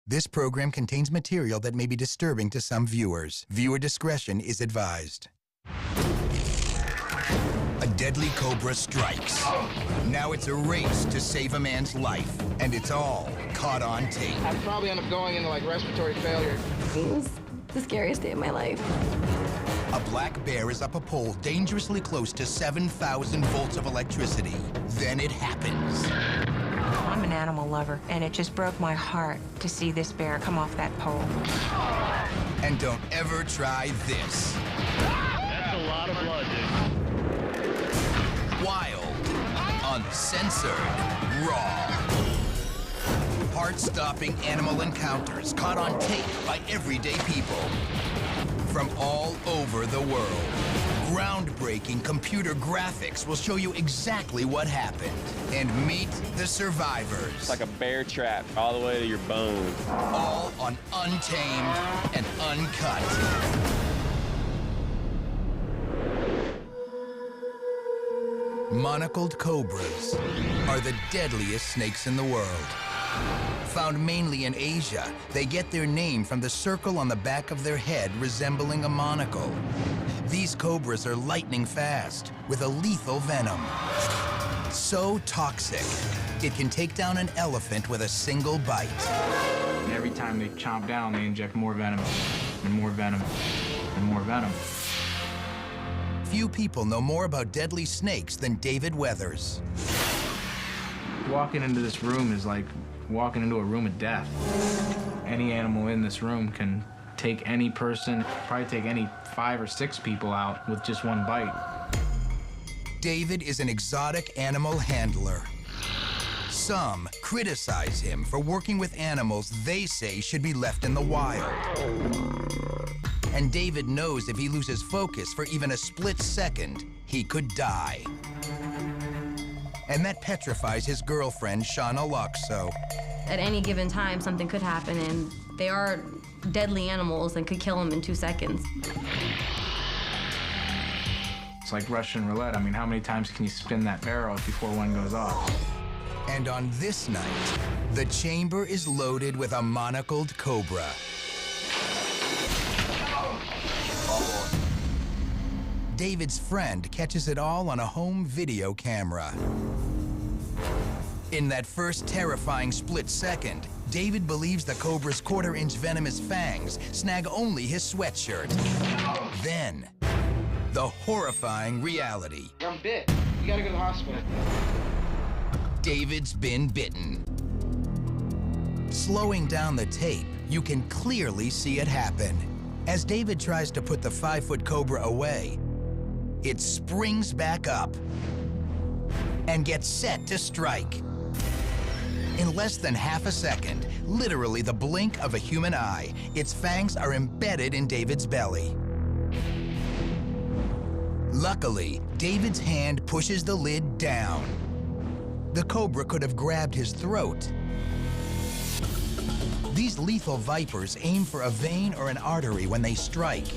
This program contains material that may be disturbing to some viewers. Viewer discretion is advised. A deadly cobra strikes. Now it's a race to save a man's life, and it's all caught on tape. I'd probably end up going into like respiratory failure. It was the scariest day of my life. A black bear is up a pole dangerously close to 7,000 volts of electricity. Then it happens. I'm an animal lover, and it just broke my heart to see this bear come off that pole. And don't ever try this. That's a lot of blood, dude. Wild, uncensored, raw. Heart-stopping animal encounters caught on tape by everyday people from all over the world. Groundbreaking computer graphics will show you exactly what happened. And meet the survivors. It's like a bear trap all the way to your bone. All on Untamed and Uncut. Monocled cobras are the deadliest snakes in the world. Found mainly in Asia, they get their name from the circle on the back of their head resembling a monocle. These cobras are lightning fast with a lethal venom. So toxic, it can take down an elephant with a single bite. And every time they chomp down, they inject more venom, and more venom, and more venom. Few people know more about deadly snakes than David Weathers. Walking into this room is like walking into a room of death. Any animal in this room can take any person, probably take any 5 or 6 people out with just one bite. David is an exotic animal handler. Some criticize him for working with animals they say should be left in the wild. And David knows if he loses focus for even a split second, he could die. And that petrifies his girlfriend, Shauna Loxo. At any given time, something could happen, and they are deadly animals and could kill them in 2 seconds. It's like Russian roulette. I mean, how many times can you spin that barrel before one goes off? And on this night, the chamber is loaded with a monocled cobra. David's friend catches it all on a home video camera. In that first terrifying split second, David believes the cobra's quarter-inch venomous fangs snag only his sweatshirt. Then, the horrifying reality. I'm bit. You gotta go to the hospital. David's been bitten. Slowing down the tape, you can clearly see it happen. As David tries to put the 5-foot cobra away, it springs back up and gets set to strike. In less than half a second, literally the blink of a human eye, its fangs are embedded in David's belly. Luckily, David's hand pushes the lid down. The cobra could have grabbed his throat. These lethal vipers aim for a vein or an artery when they strike.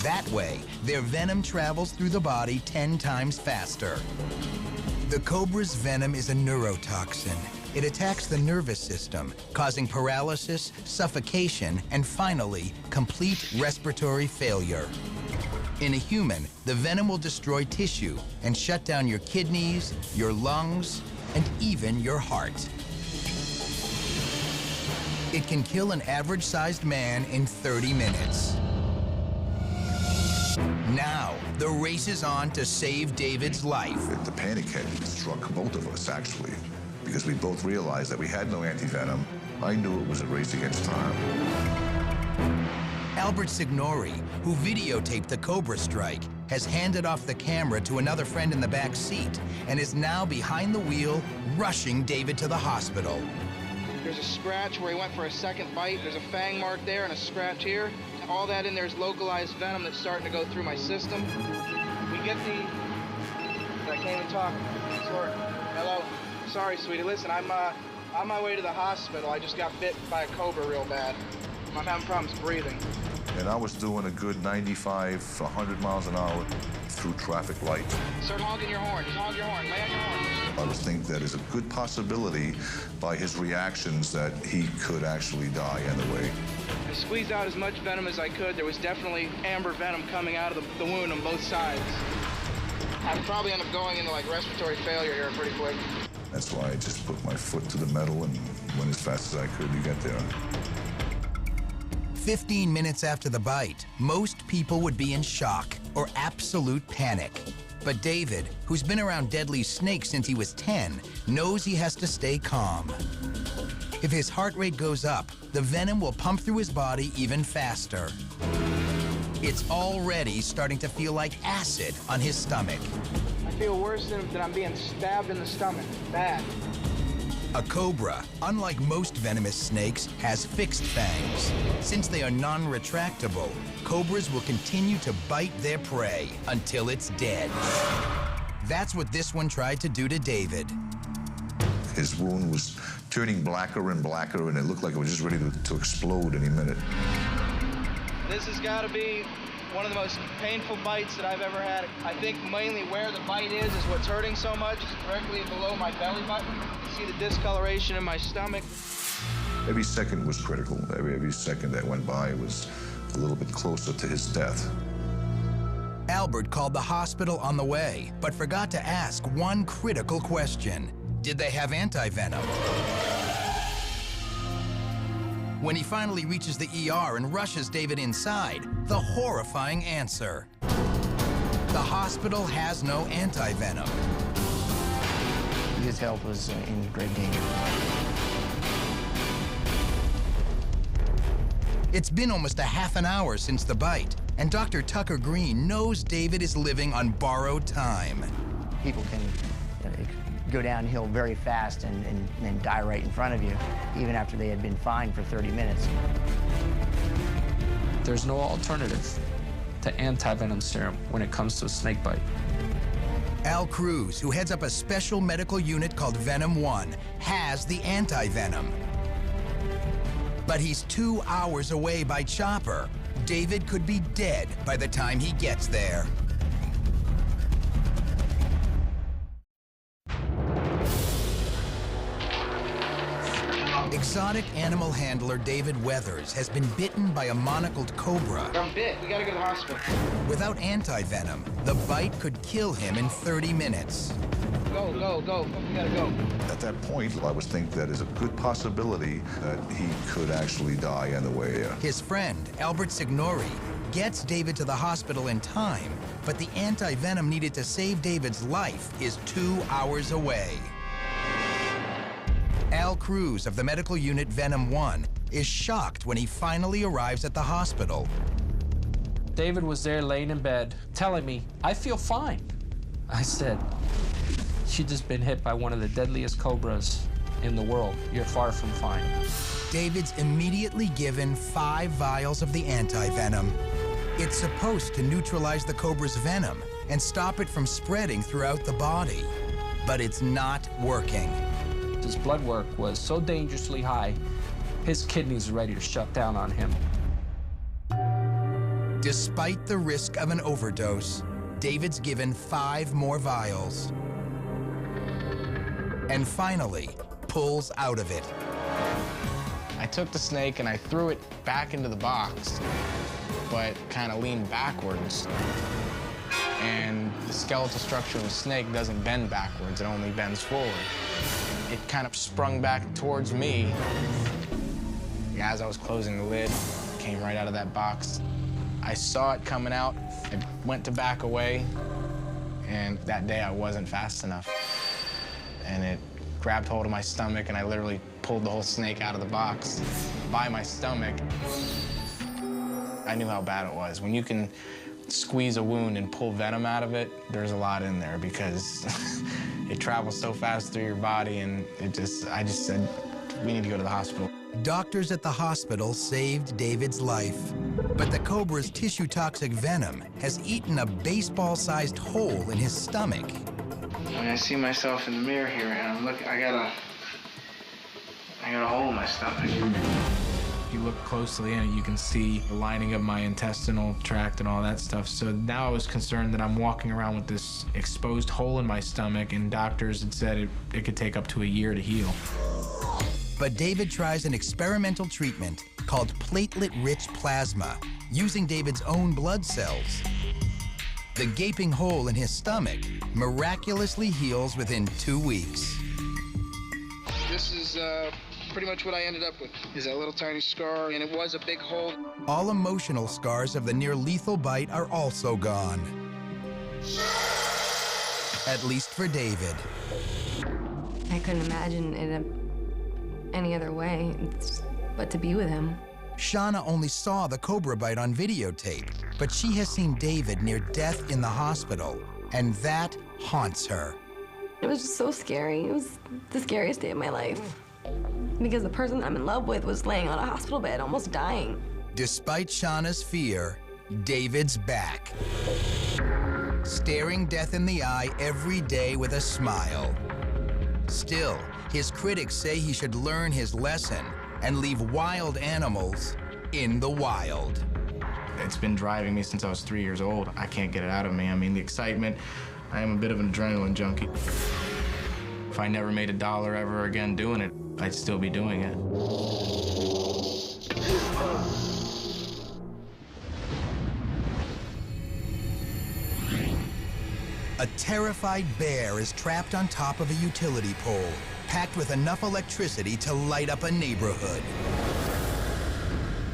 That way, their venom travels through the body 10 times faster. The cobra's venom is a neurotoxin. It attacks the nervous system, causing paralysis, suffocation, and finally, complete respiratory failure. In a human, the venom will destroy tissue and shut down your kidneys, your lungs, and even your heart. It can kill an average-sized man in 30 minutes. Now, the race is on to save David's life. The panic had struck both of us, actually, because we both realized that we had no anti-venom. I knew it was a race against time. Albert Signori, who videotaped the Cobra strike, has handed off the camera to another friend in the back seat and is now behind the wheel, rushing David to the hospital. There's a scratch where he went for a second bite. There's a fang mark there and a scratch here. All that in there is localized venom that's starting to go through my system. We get the... I can't even talk. Sorry. Hello. Sorry, sweetie. Listen, I'm on my way to the hospital. I just got bit by a cobra real bad. I'm having problems breathing. And I was doing a good 95, 100 miles an hour through traffic lights. Start honking your horn. Just honk your horn. Lay on your horn. I would think that is a good possibility by his reactions that he could actually die anyway. I squeezed out as much venom as I could. There was definitely amber venom coming out of the wound on both sides. I'd probably end up going into like respiratory failure here pretty quick. That's why I just put my foot to the metal and went as fast as I could to get there. 15 minutes after the bite, most people would be in shock or absolute panic. But David, who's been around deadly snakes since he was 10, knows he has to stay calm. If his heart rate goes up, the venom will pump through his body even faster. It's already starting to feel like acid on his stomach. I feel worse than I'm being stabbed in the stomach. Bad. A cobra, unlike most venomous snakes, has fixed fangs. Since they are non-retractable, cobras will continue to bite their prey until it's dead. That's what this one tried to do to David. His wound was turning blacker and blacker, and it looked like it was just ready to explode any minute. This has got to be one of the most painful bites that I've ever had. I think mainly where the bite is what's hurting so much, directly below my belly button. You see the discoloration in my stomach. Every second was critical. Every second that went by was a little bit closer to his death. Albert called the hospital on the way, but forgot to ask one critical question. Did they have anti-venom? When he finally reaches the ER and rushes David inside, the horrifying answer. The hospital has no anti-venom. His health was in great danger. It's been almost a half an hour since the bite, and Dr. Tucker Green knows David is living on borrowed time. People can go downhill very fast and die right in front of you, even after they had been fine for 30 minutes. There's no alternative to anti-venom serum when it comes to a snake bite. Al Cruz, who heads up a special medical unit called Venom 1, has the anti-venom. But he's 2 hours away by chopper. David could be dead by the time he gets there. Exotic animal handler David Weathers has been bitten by a monocled cobra. I'm bit. We gotta go to the hospital. Without anti-venom, the bite could kill him in 30 minutes. Go, go, go. We gotta go. At that point, I was thinking that is a good possibility that he could actually die on the way there. His friend, Albert Signori, gets David to the hospital in time, but the anti-venom needed to save David's life is 2 hours away. Al Cruz of the medical unit Venom 1 is shocked when he finally arrives at the hospital. David was there laying in bed, telling me, "I feel fine." I said, "She'd just been hit by one of the deadliest cobras in the world. You're far from fine." David's immediately given 5 vials of the anti-venom. It's supposed to neutralize the cobra's venom and stop it from spreading throughout the body. But it's not working. His blood work was so dangerously high, his kidneys were ready to shut down on him. Despite the risk of an overdose, David's given 5 more vials. And finally, pulls out of it. I took the snake and I threw it back into the box, but kind of leaned backwards. And the skeletal structure of a snake doesn't bend backwards, it only bends forward. It kind of sprung back towards me. As I was closing the lid, it came right out of that box. I saw it coming out. I went to back away, and that day I wasn't fast enough. And it grabbed hold of my stomach, and I literally pulled the whole snake out of the box by my stomach. I knew how bad it was. When you can squeeze a wound and pull venom out of it, there's a lot in there because it travels so fast through your body, and I just said, we need to go to the hospital. Doctors at the hospital saved David's life, but the cobra's tissue-toxic venom has eaten a baseball-sized hole in his stomach. When I see myself in the mirror here, and I'm looking, I got a hole in my stomach. you look closely in it, you can see the lining of my intestinal tract and all that stuff. So now I was concerned that I'm walking around with this exposed hole in my stomach, and doctors had said it could take up to a year to heal. But David tries an experimental treatment called platelet-rich plasma, using David's own blood cells. The gaping hole in his stomach miraculously heals within 2 weeks. This is pretty much what I ended up with, is that little tiny scar, and it was a big hole. All emotional scars of the near-lethal bite are also gone. At least for David. I couldn't imagine it any other way but to be with him. Shauna only saw the Cobra bite on videotape, but she has seen David near death in the hospital, and that haunts her. It was just so scary. It was the scariest day of my life. Because the person I'm in love with was laying on a hospital bed, almost dying. Despite Shauna's fear, David's back. Staring death in the eye every day with a smile. Still, his critics say he should learn his lesson and leave wild animals in the wild. It's been driving me since I was 3 years old. I can't get it out of me. I mean, the excitement, I am a bit of an adrenaline junkie. If I never made $1 ever again doing it, I'd still be doing it. A terrified bear is trapped on top of a utility pole, packed with enough electricity to light up a neighborhood.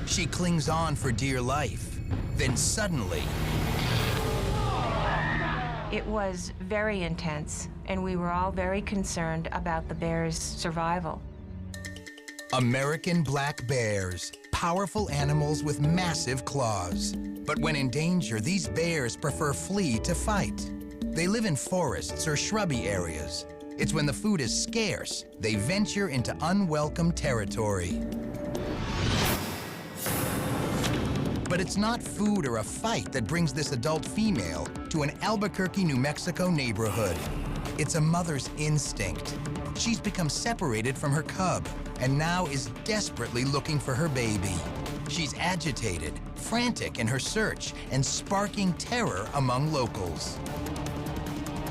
She clings on for dear life. Then suddenly, It was very intense, and we were all very concerned about the bear's survival. American black bears, powerful animals with massive claws. But when in danger, these bears prefer flee to fight. They live in forests or shrubby areas. It's when the food is scarce, they venture into unwelcome territory. But it's not food or a fight that brings this adult female to an Albuquerque, New Mexico neighborhood. It's a mother's instinct. She's become separated from her cub and now is desperately looking for her baby. She's agitated, frantic in her search, and sparking terror among locals.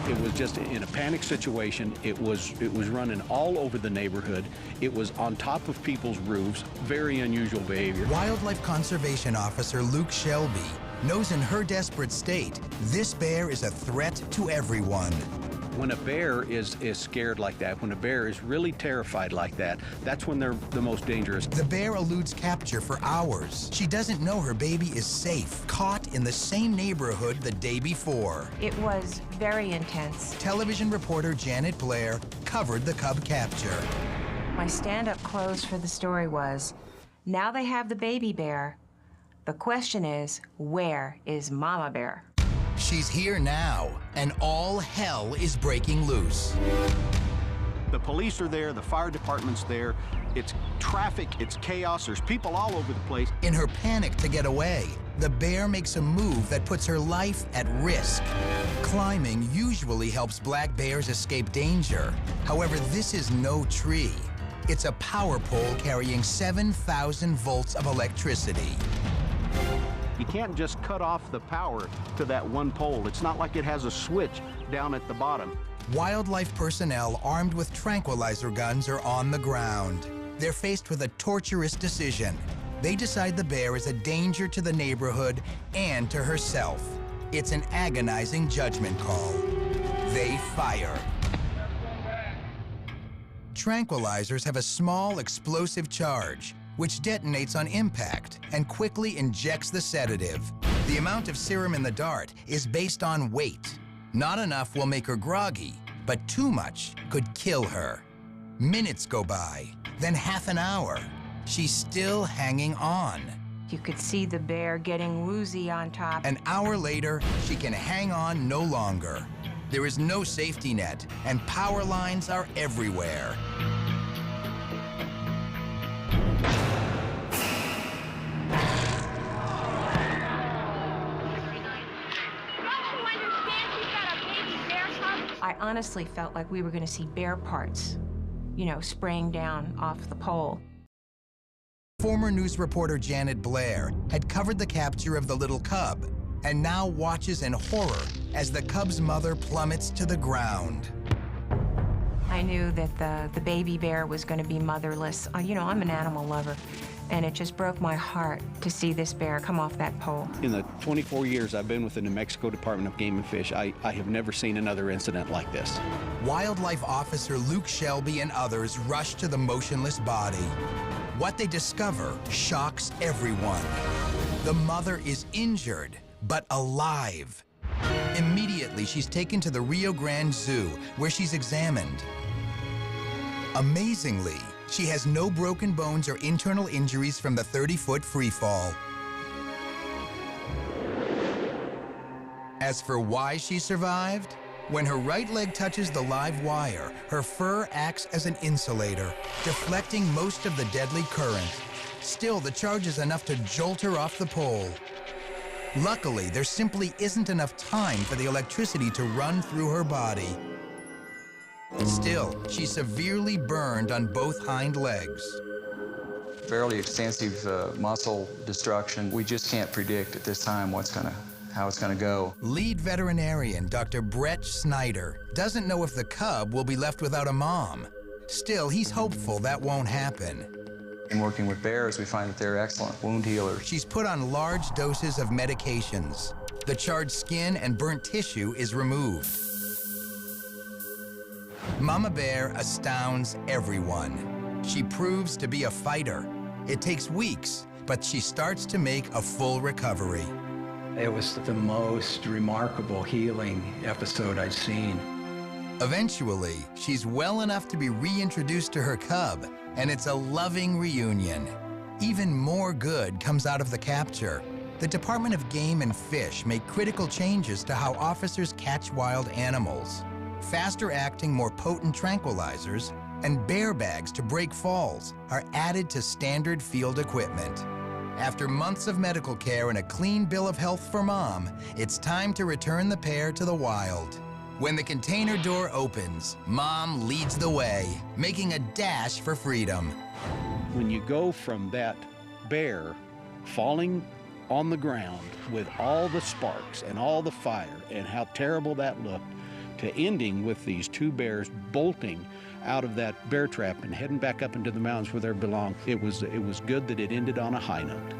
It was just in a panic situation. It was running all over the neighborhood. It was on top of people's roofs. Very unusual behavior. Wildlife Conservation Officer Luke Shelby knows in her desperate state, this bear is a threat to everyone. When a bear is scared like that, when a bear is really terrified like that, that's when they're the most dangerous. The bear eludes capture for hours. She doesn't know her baby is safe, caught in the same neighborhood the day before. It was very intense. Television reporter Janet Blair covered the cub capture. My stand-up close for the story was, now they have the baby bear. The question is, where is Mama Bear? She's here now, and all hell is breaking loose. The police are there, the fire department's there. It's traffic, it's chaos, there's people all over the place. In her panic to get away, the bear makes a move that puts her life at risk. Climbing usually helps black bears escape danger. However, this is no tree. It's a power pole carrying 7,000 volts of electricity. You can't just cut off the power to that one pole. It's not like it has a switch down at the bottom. Wildlife personnel armed with tranquilizer guns are on the ground. They're faced with a torturous decision. They decide the bear is a danger to the neighborhood and to herself. It's an agonizing judgment call. They fire. Tranquilizers have a small explosive charge, which detonates on impact and quickly injects the sedative. The amount of serum in the dart is based on weight. Not enough will make her groggy, but too much could kill her. Minutes go by, then half an hour. She's still hanging on. You could see the bear getting woozy on top. An hour later, she can hang on no longer. There is no safety net, and power lines are everywhere. I honestly felt like we were going to see bear parts, spraying down off the pole. Former news reporter Janet Blair had covered the capture of the little cub and now watches in horror as the cub's mother plummets to the ground. I knew that the baby bear was going to be motherless. You know, I'm an animal lover, and it just broke my heart to see this bear come off that pole. In the 24 years I've been with the New Mexico Department of Game and Fish, I have never seen another incident like this. Wildlife officer Luke Shelby and others rush to the motionless body. What they discover shocks everyone. The mother is injured, but alive. Immediately, she's taken to the Rio Grande Zoo, where she's examined. Amazingly, she has no broken bones or internal injuries from the 30-foot free fall. As for why she survived, when her right leg touches the live wire, her fur acts as an insulator, deflecting most of the deadly current. Still, the charge is enough to jolt her off the pole. Luckily, there simply isn't enough time for the electricity to run through her body. Still, she's severely burned on both hind legs. Fairly extensive muscle destruction. We just can't predict at this time how it's gonna go. Lead veterinarian Dr. Brett Snyder doesn't know if the cub will be left without a mom. Still, he's hopeful that won't happen. In working with bears, we find that they're excellent wound healers. She's put on large doses of medications. The charred skin and burnt tissue is removed. Mama Bear astounds everyone. She proves to be a fighter. It takes weeks, but she starts to make a full recovery. It was the most remarkable healing episode I'd seen. Eventually, she's well enough to be reintroduced to her cub, and it's a loving reunion. Even more good comes out of the capture. The Department of Game and Fish made critical changes to how officers catch wild animals. Faster acting, more potent tranquilizers, and bear bags to break falls are added to standard field equipment. After months of medical care and a clean bill of health for Mom, it's time to return the pair to the wild. When the container door opens, Mom leads the way, making a dash for freedom. When you go from that bear falling on the ground with all the sparks and all the fire and how terrible that looked, to ending with these two bears bolting out of that bear trap and heading back up into the mountains where they belong, it was good that it ended on a high note.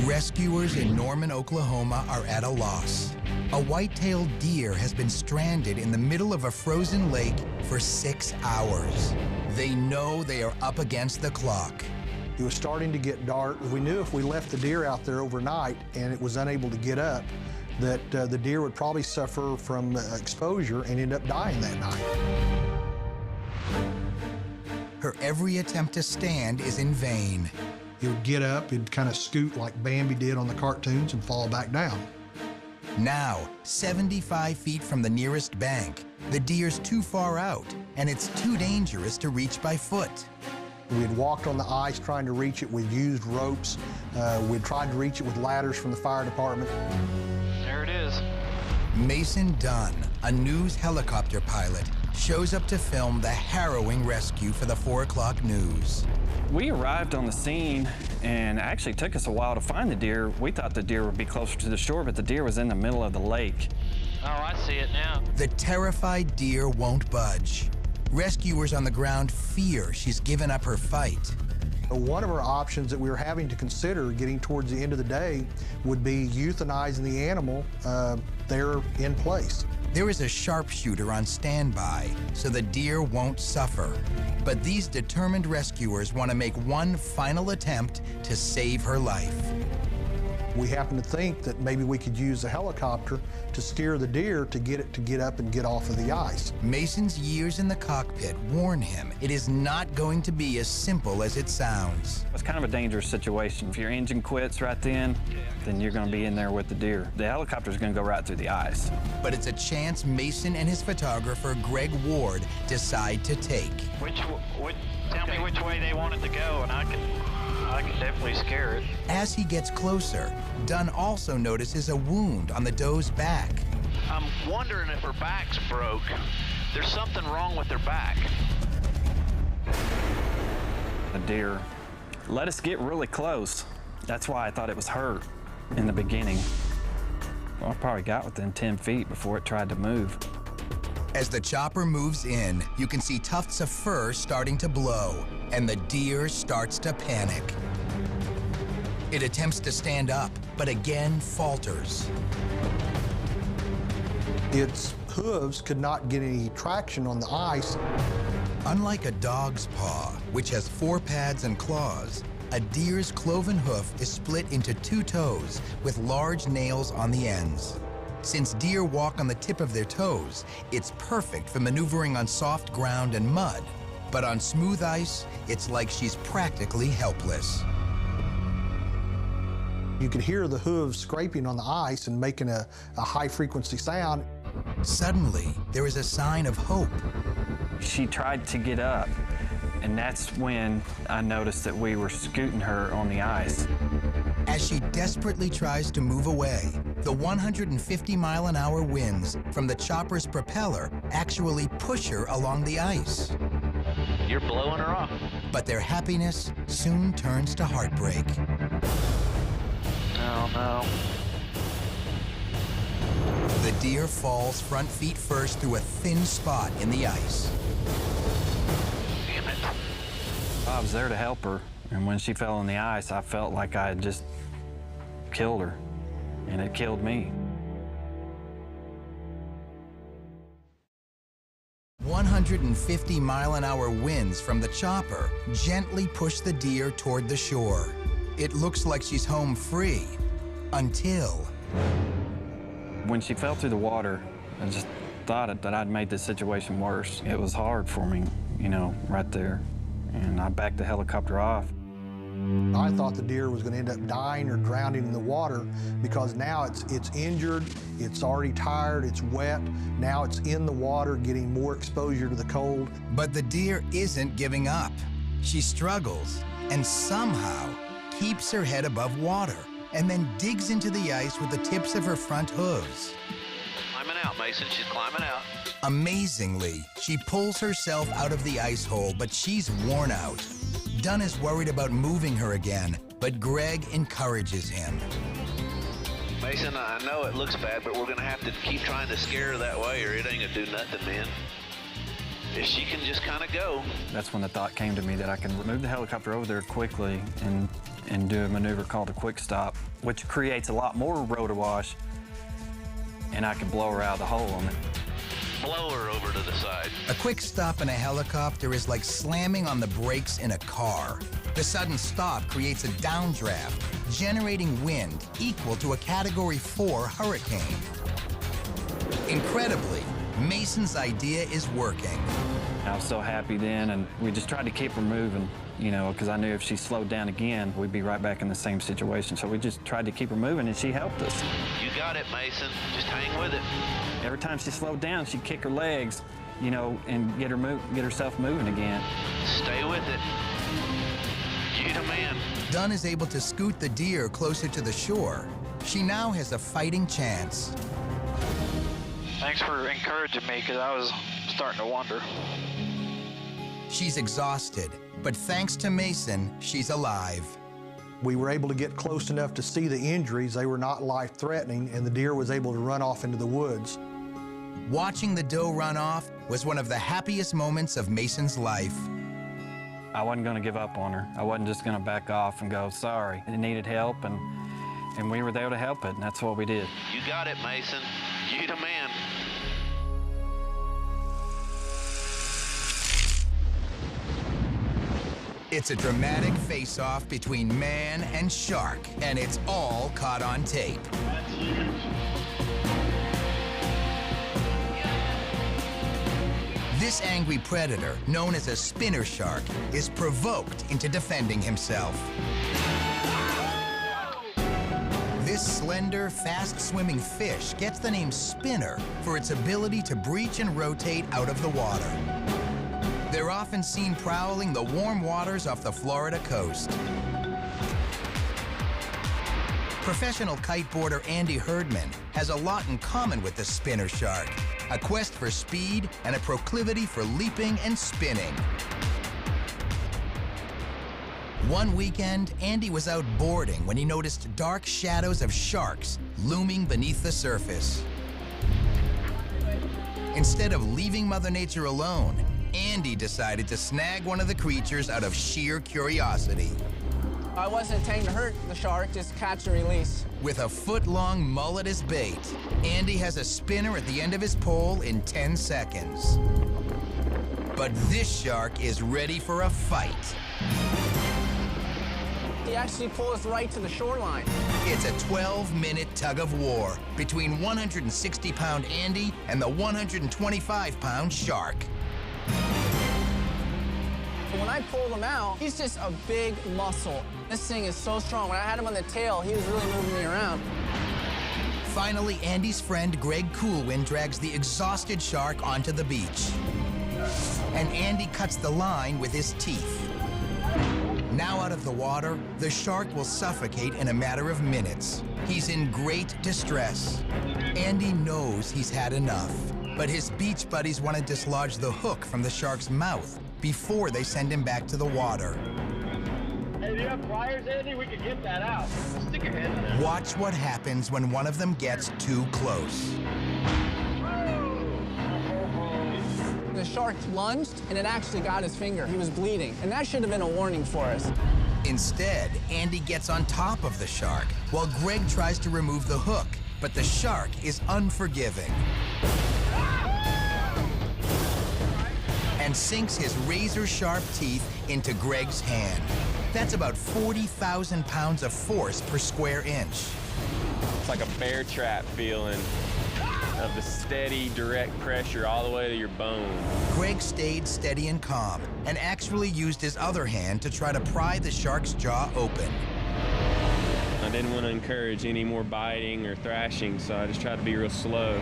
Rescuers in Norman, Oklahoma are at a loss. A white-tailed deer has been stranded in the middle of a frozen lake for 6 hours. They know they are up against the clock. It was starting to get dark. We knew if we left the deer out there overnight and it was unable to get up, that the deer would probably suffer from exposure and end up dying that night. Her every attempt to stand is in vain. It would get up, it'd kind of scoot like Bambi did on the cartoons and fall back down. Now, 75 feet from the nearest bank, the deer's too far out, and it's too dangerous to reach by foot. We had walked on the ice trying to reach it with used ropes. We'd tried to reach it with ladders from the fire department. There it is. Mason Dunn, a news helicopter pilot, shows up to film the harrowing rescue for the 4 o'clock news. We arrived on the scene, and it actually took us a while to find the deer. We thought the deer would be closer to the shore, but the deer was in the middle of the lake. Oh, I see it now. The terrified deer won't budge. Rescuers on the ground fear she's given up her fight. One of our options that we were having to consider getting towards the end of the day would be euthanizing the animal there in place. There is a sharpshooter on standby, so the deer won't suffer. But these determined rescuers want to make one final attempt to save her life. We happen to think that maybe we could use a helicopter to steer the deer to get it to get up and get off of the ice. Mason's years in the cockpit warn him it is not going to be as simple as it sounds. It's kind of a dangerous situation. If your engine quits right then you're going to be in there with the deer. The helicopter's going to go right through the ice. But it's a chance Mason and his photographer, Greg Ward, decide to take. Tell me which way they want it to go, and I can definitely scare it. As he gets closer, Dunn also notices a wound on the doe's back. I'm wondering if her back's broke. There's something wrong with their back. The deer let us get really close. That's why I thought it was her in the beginning. Well, I probably got within 10 feet before it tried to move. As the chopper moves in, you can see tufts of fur starting to blow, and the deer starts to panic. It attempts to stand up, but again falters. Its hooves could not get any traction on the ice. Unlike a dog's paw, which has 4 pads and claws, a deer's cloven hoof is split into 2 toes with large nails on the ends. Since deer walk on the tip of their toes, it's perfect for maneuvering on soft ground and mud. But on smooth ice, it's like she's practically helpless. You could hear the hooves scraping on the ice and making a high-frequency sound. Suddenly, there is a sign of hope. She tried to get up, and that's when I noticed that we were scooting her on the ice. As she desperately tries to move away, the 150-mile-an-hour winds from the chopper's propeller actually push her along the ice. You're blowing her off. But their happiness soon turns to heartbreak. Oh, no. The deer falls front feet first through a thin spot in the ice. Damn it. I was there to help her, and when she fell on the ice, I felt like I had just killed her, and it killed me. 150-mile-an-hour winds from the chopper gently push the deer toward the shore. It looks like she's home free, until... When she fell through the water, I just thought that I'd made the situation worse. It was hard for me, you know, right there. And I backed the helicopter off. I thought the deer was going to end up dying or drowning in the water because now it's injured, it's already tired, it's wet, now it's in the water getting more exposure to the cold. But the deer isn't giving up. She struggles and somehow keeps her head above water and then digs into the ice with the tips of her front hooves. Climbing out, Mason. She's climbing out. Amazingly, she pulls herself out of the ice hole, but she's worn out. Dunn is worried about moving her again, but Greg encourages him. Mason, I know it looks bad, but we're gonna have to keep trying to scare her that way or it ain't gonna do nothing, man. If she can just kind of go. That's when the thought came to me that I can move the helicopter over there quickly and do a maneuver called a quick stop, which creates a lot more rotor wash, and I can blow her out of the hole on it. Blow her over to the side. A quick stop in a helicopter is like slamming on the brakes in a car. The sudden stop creates a downdraft, generating wind equal to a Category 4 hurricane. Incredibly, Mason's idea is working. I was so happy then, and we just tried to keep her moving, you know, because I knew if she slowed down again, we'd be right back in the same situation. So we just tried to keep her moving, and she helped us. You got it, Mason. Just hang with it. Every time she slowed down, she'd kick her legs, you know, and get herself moving again. Stay with it. You the man. Dunn is able to scoot the deer closer to the shore. She now has a fighting chance. Thanks for encouraging me, because I was starting to wonder. She's exhausted, but thanks to Mason, she's alive. We were able to get close enough to see the injuries. They were not life-threatening, and the deer was able to run off into the woods. Watching the doe run off was one of the happiest moments of Mason's life. I wasn't going to give up on her. I wasn't just going to back off and go, sorry. It needed help, and we were there to help it, and that's what we did. You got it, Mason. You the man. It's a dramatic face-off between man and shark, and it's all caught on tape. This angry predator, known as a spinner shark, is provoked into defending himself. This slender, fast-swimming fish gets the name spinner for its ability to breach and rotate out of the water. They're often seen prowling the warm waters off the Florida coast. Professional kiteboarder Andy Herdman has a lot in common with the spinner shark. a quest for speed and a proclivity for leaping and spinning. One weekend, Andy was out boarding when he noticed dark shadows of sharks looming beneath the surface. Instead of leaving Mother Nature alone, Andy decided to snag one of the creatures out of sheer curiosity. I wasn't intending to hurt the shark, just catch and release. With a foot-long mullet as bait, Andy has a spinner at the end of his pole in 10 seconds. But this shark is ready for a fight. He actually pulled us right to the shoreline. It's a 12-minute tug-of-war between 160-pound Andy and the 125-pound shark. When I pulled him out, he's just a big muscle. This thing is so strong. When I had him on the tail, he was really moving me around. Finally, Andy's friend Greg Coolwind drags the exhausted shark onto the beach. And Andy cuts the line with his teeth. Now out of the water, the shark will suffocate in a matter of minutes. He's in great distress. Andy knows he's had enough, but his beach buddies want to dislodge the hook from the shark's mouth before they send him back to the water. Hey, do you have pliers, Andy? We could get that out. Stick your head in there. Watch what happens when one of them gets too close. The shark lunged, and it actually got his finger. He was bleeding, and that should have been a warning for us. Instead, Andy gets on top of the shark, while Greg tries to remove the hook, but the shark is unforgiving. And sinks his razor-sharp teeth into Greg's hand. That's about 40,000 pounds of force per square inch. It's like a bear trap feeling of the steady, direct pressure all the way to your bone. Greg stayed steady and calm and actually used his other hand to try to pry the shark's jaw open. I didn't want to encourage any more biting or thrashing, so I just tried to be real slow.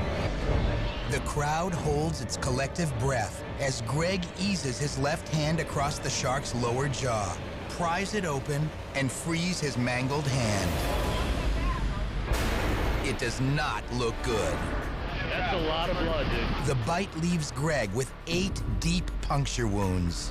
The crowd holds its collective breath as Greg eases his left hand across the shark's lower jaw, pries it open, and frees his mangled hand. It does not look good. That's a lot of blood, dude. The bite leaves Greg with 8 deep puncture wounds.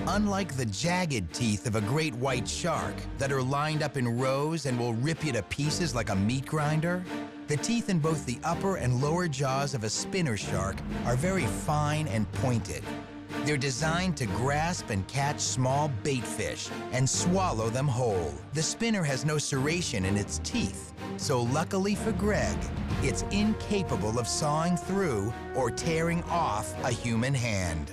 Unlike the jagged teeth of a great white shark that are lined up in rows and will rip you to pieces like a meat grinder, the teeth in both the upper and lower jaws of a spinner shark are very fine and pointed. They're designed to grasp and catch small bait fish and swallow them whole. The spinner has no serration in its teeth, so luckily for Greg, it's incapable of sawing through or tearing off a human hand.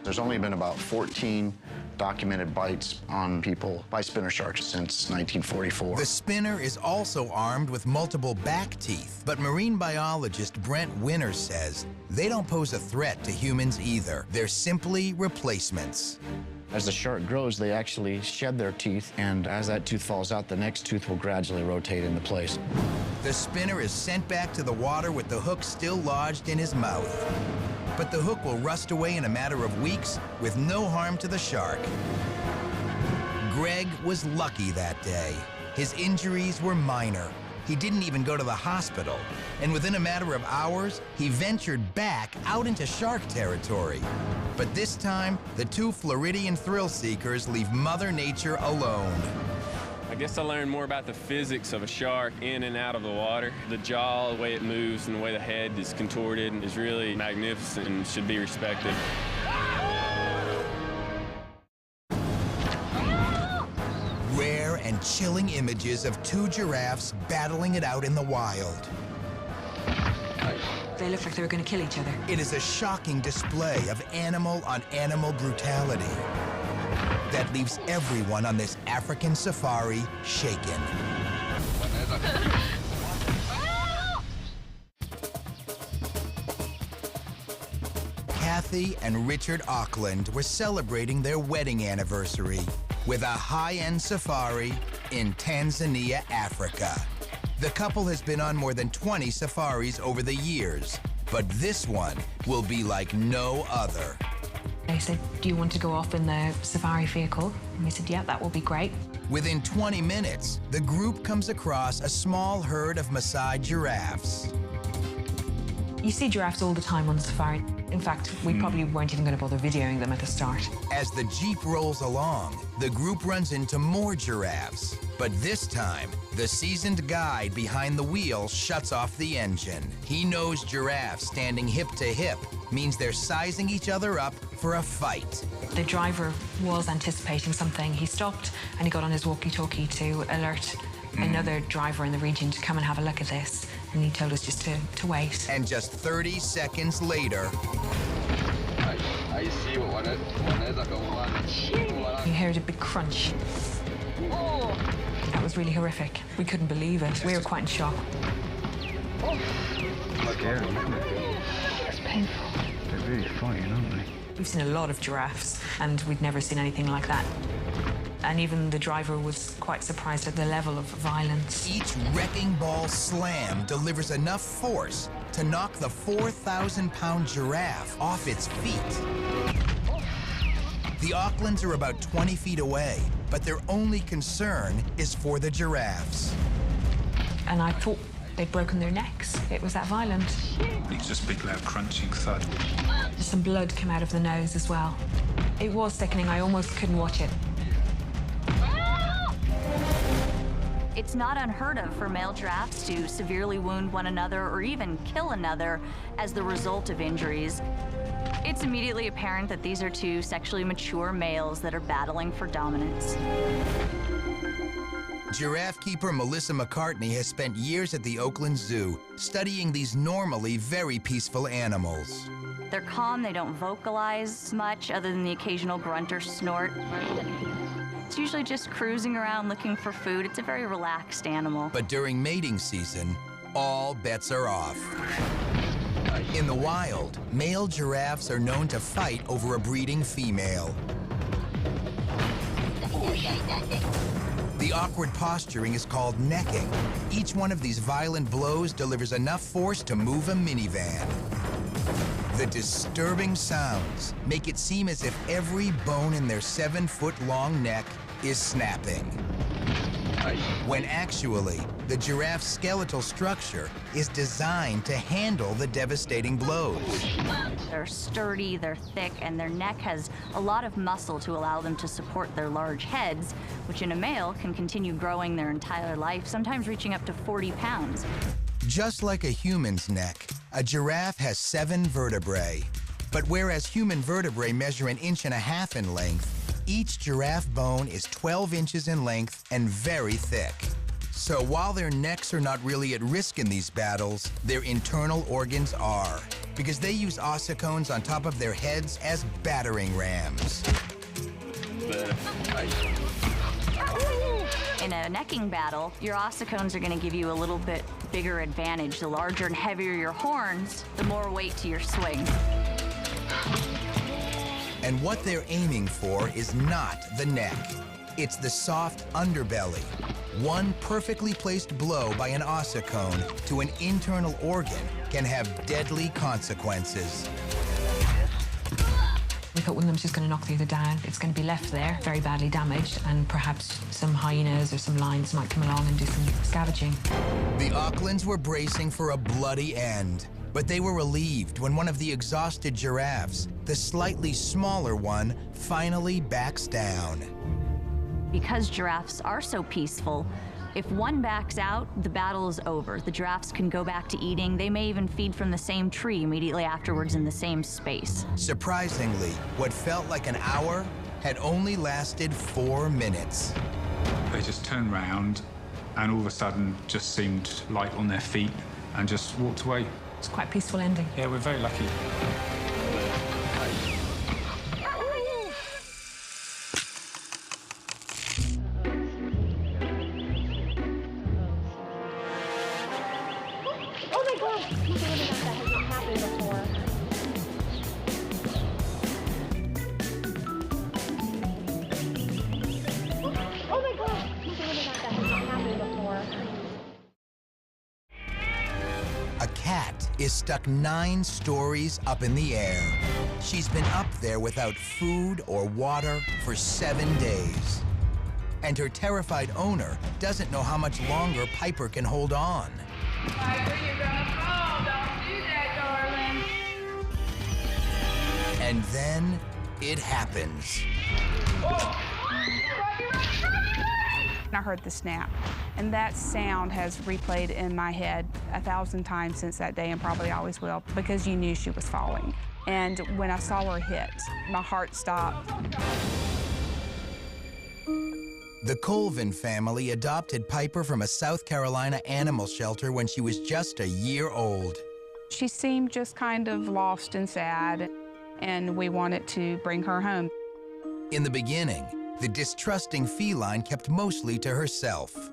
There's only been about 14 documented bites on people by spinner sharks since 1944. The spinner is also armed with multiple back teeth, but marine biologist Brent Winner says they don't pose a threat to humans either. They're simply replacements. As the shark grows, they actually shed their teeth, and as that tooth falls out, the next tooth will gradually rotate into place. The spinner is sent back to the water with the hook still lodged in his mouth. But the hook will rust away in a matter of weeks with no harm to the shark. Greg was lucky that day. His injuries were minor. He didn't even go to the hospital. And within a matter of hours, he ventured back out into shark territory. But this time, the two Floridian thrill seekers leave Mother Nature alone. I guess I learned more about the physics of a shark in and out of the water. The jaw, the way it moves, and the way the head is contorted is really magnificent and should be respected. Rare and chilling images of 2 giraffes battling it out in the wild. They looked like they were going to kill each other. It is a shocking display of animal-on-animal brutality that leaves everyone on this African safari shaken. Kathy and Richard Auckland were celebrating their wedding anniversary with a high-end safari in Tanzania, Africa. The couple has been on more than 20 safaris over the years, but this one will be like no other. They said, do you want to go off in the safari vehicle? And we said, yeah, that will be great. Within 20 minutes, the group comes across a small herd of Maasai giraffes. You see giraffes all the time on safari. In fact, we probably weren't even going to bother videoing them at the start. As the Jeep rolls along, the group runs into more giraffes. But this time, the seasoned guide behind the wheel shuts off the engine. He knows giraffes standing hip to hip means they're sizing each other up for a fight. The driver was anticipating something. He stopped and he got on his walkie-talkie to alert another driver in the region to come and have a look at this. And he told us just to wait. And just 30 seconds later... You heard a big crunch. That was really horrific. We couldn't believe it. We were quite in shock. Scary. It's painful. They're really fighting, aren't they? We've seen a lot of giraffes, and we'd never seen anything like that. And even the driver was quite surprised at the level of violence. Each wrecking ball slam delivers enough force to knock the 4,000-pound giraffe off its feet. The Aucklands are about 20 feet away, but their only concern is for the giraffes. And I thought they'd broken their necks. It was that violent. It's just a big loud crunching thud. Some blood came out of the nose as well. It was sickening. I almost couldn't watch it. It's not unheard of for male giraffes to severely wound one another or even kill another as the result of injuries. It's immediately apparent that these are two sexually mature males that are battling for dominance. Giraffe keeper Melissa McCartney has spent years at the Oakland Zoo studying these normally very peaceful animals. They're calm, they don't vocalize much other than the occasional grunt or snort. It's usually just cruising around looking for food. It's a very relaxed animal. But during mating season, all bets are off. In the wild, male giraffes are known to fight over a breeding female. The awkward posturing is called necking. Each one of these violent blows delivers enough force to move a minivan. The disturbing sounds make it seem as if every bone in their 7-foot-long neck is snapping. When actually, the giraffe's skeletal structure is designed to handle the devastating blows. They're sturdy, they're thick, and their neck has a lot of muscle to allow them to support their large heads, which in a male can continue growing their entire life, sometimes reaching up to 40 pounds. Just like a human's neck, a giraffe has 7 vertebrae. But whereas human vertebrae measure 1.5 inches in length, each giraffe bone is 12 inches in length and very thick. So while their necks are not really at risk in these battles, their internal organs are, because they use ossicones on top of their heads as battering rams. In a necking battle, your ossicones are going to give you a little bit bigger advantage. The larger and heavier your horns, the more weight to your swing. And what they're aiming for is not the neck. It's the soft underbelly. One perfectly placed blow by an ossicone to an internal organ can have deadly consequences. We thought one of them's just going to knock the other down. It's going to be left there, very badly damaged, and perhaps some hyenas or some lions might come along and do some scavenging. The Aucklands were bracing for a bloody end, but they were relieved when one of the exhausted giraffes, the slightly smaller one, finally backs down. Because giraffes are so peaceful, if one backs out, the battle is over. The giraffes can go back to eating. They may even feed from the same tree immediately afterwards in the same space. Surprisingly, what felt like an hour had only lasted 4 minutes. They just turned round and all of a sudden just seemed light on their feet and just walked away. It's quite a peaceful ending. Yeah, we're very lucky. Oh my God! I can't believe that has not happened before. Oh my God! I can't believe that has not happened before. A cat is stuck 9 stories up in the air. She's been up there without food or water for 7 days. And her terrified owner doesn't know how much longer Piper can hold on. Piper, you're gonna fall. Don't do that, And then it happens. I heard the snap, and that sound has replayed in my head 1,000 times since that day, and probably always will, because you knew she was falling. And when I saw her hit, my heart stopped. The Colvin family adopted Piper from a South Carolina animal shelter when she was just a year old. She seemed just kind of lost and sad, and we wanted to bring her home. In the beginning, the distrusting feline kept mostly to herself.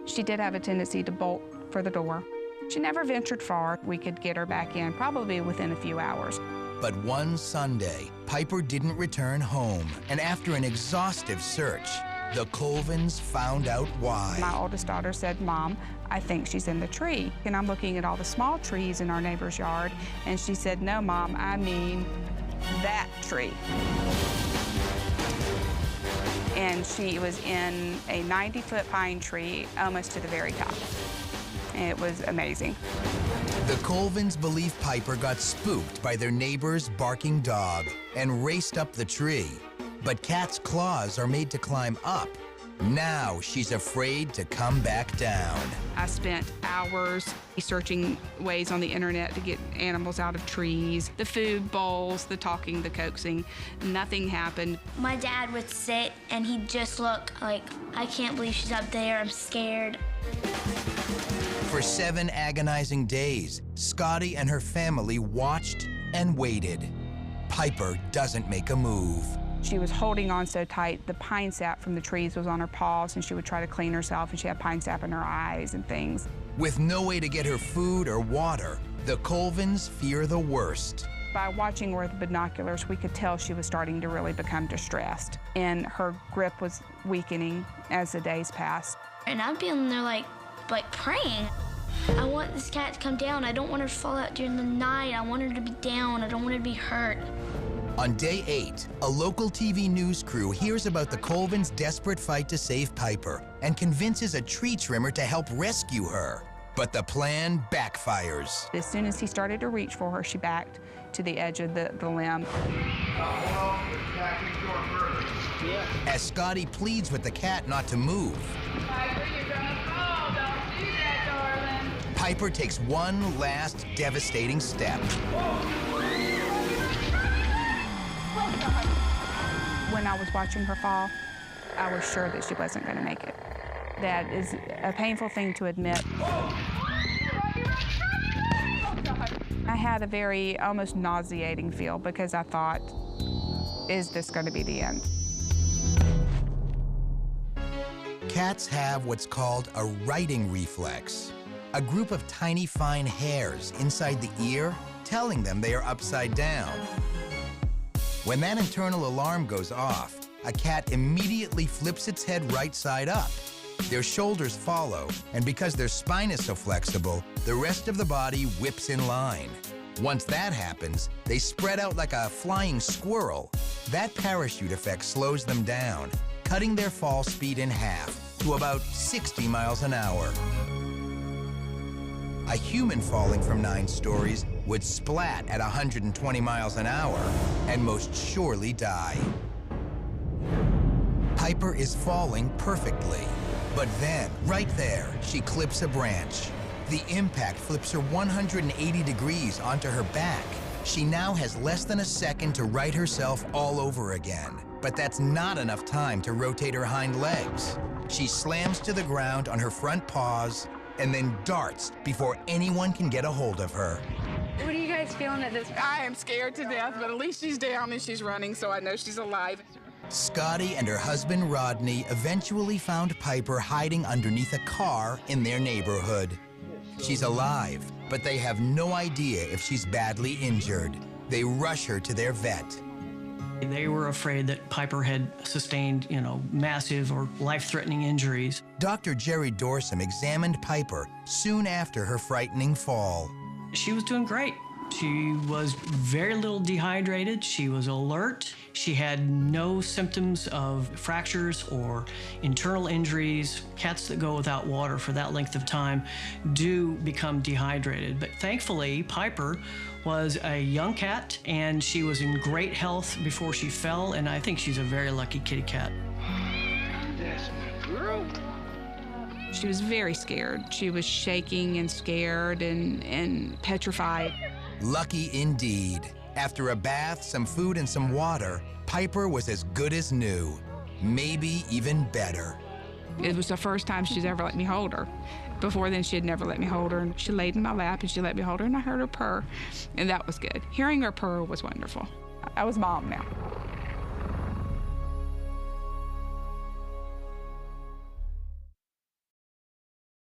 She did have a tendency to bolt for the door. She never ventured far. We could get her back in probably within a few hours. But one Sunday, Piper didn't return home, and after an exhaustive search, the Colvins found out why. My oldest daughter said, "Mom, I think she's in the tree." And I'm looking at all the small trees in our neighbor's yard, and she said, "No, Mom, I mean that tree." And she was in a 90-foot pine tree, almost to the very top. And it was amazing. The Colvins believe Piper got spooked by their neighbor's barking dog and raced up the tree. But Kat's claws are made to climb up. Now she's afraid to come back down. I spent hours searching ways on the internet to get animals out of trees. The food bowls, the talking, the coaxing. Nothing happened. My dad would sit and he'd just look like, I can't believe she's up there, I'm scared. For 7 agonizing days, Scotty and her family watched and waited. Piper doesn't make a move. She was holding on so tight, the pine sap from the trees was on her paws, and she would try to clean herself, and she had pine sap in her eyes and things. With no way to get her food or water, the Colvins fear the worst. By watching her with binoculars, we could tell she was starting to really become distressed, and her grip was weakening as the days passed. And I'm feeling there like praying. I want this cat to come down. I don't want her to fall out during the night. I want her to be down. I don't want her to be hurt. On day 8, a local TV news crew hears about the Colvins' desperate fight to save Piper and convinces a tree trimmer to help rescue her. But the plan backfires. As soon as he started to reach for her, she backed to the edge of the limb. As Scotty pleads with the cat not to move, Piper, you're gonna fall. Don't do that, darling. Piper takes one last devastating step. When I was watching her fall, I was sure that she wasn't going to make it. That is a painful thing to admit. I had a very almost nauseating feel because I thought, is this going to be the end? Cats have what's called a righting reflex, a group of tiny fine hairs inside the ear telling them they are upside down. When that internal alarm goes off, a cat immediately flips its head right side up. Their shoulders follow, and because their spine is so flexible, the rest of the body whips in line. Once that happens, they spread out like a flying squirrel. That parachute effect slows them down, cutting their fall speed in half to about 60 miles an hour. A human falling from 9 stories would splat at 120 miles an hour and most surely die. Piper is falling perfectly, but then, right there, she clips a branch. The impact flips her 180 degrees onto her back. She now has less than a second to right herself all over again, but that's not enough time to rotate her hind legs. She slams to the ground on her front paws and then darts before anyone can get a hold of her. What are you guys feeling at this point? I am scared to death, but at least she's down and she's running, so I know she's alive. Scotty and her husband Rodney eventually found Piper hiding underneath a car in their neighborhood. She's alive, but they have no idea if she's badly injured. They rush her to their vet. They were afraid that Piper had sustained, massive or life-threatening injuries. Dr. Jerry Dorsum examined Piper soon after her frightening fall. She was doing great. She was very little dehydrated. She was alert. She had no symptoms of fractures or internal injuries. Cats that go without water for that length of time do become dehydrated. But thankfully, Piper was a young cat, and she was in great health before she fell, and I think she's a very lucky kitty cat. That's my girl. She was very scared. She was shaking and scared and petrified. Lucky indeed. After a bath, some food, and some water, Piper was as good as new. Maybe even better. It was the first time she's ever let me hold her. Before then, she had never let me hold her. She laid in my lap and she let me hold her, and I heard her purr, and that was good. Hearing her purr was wonderful. I was mom now.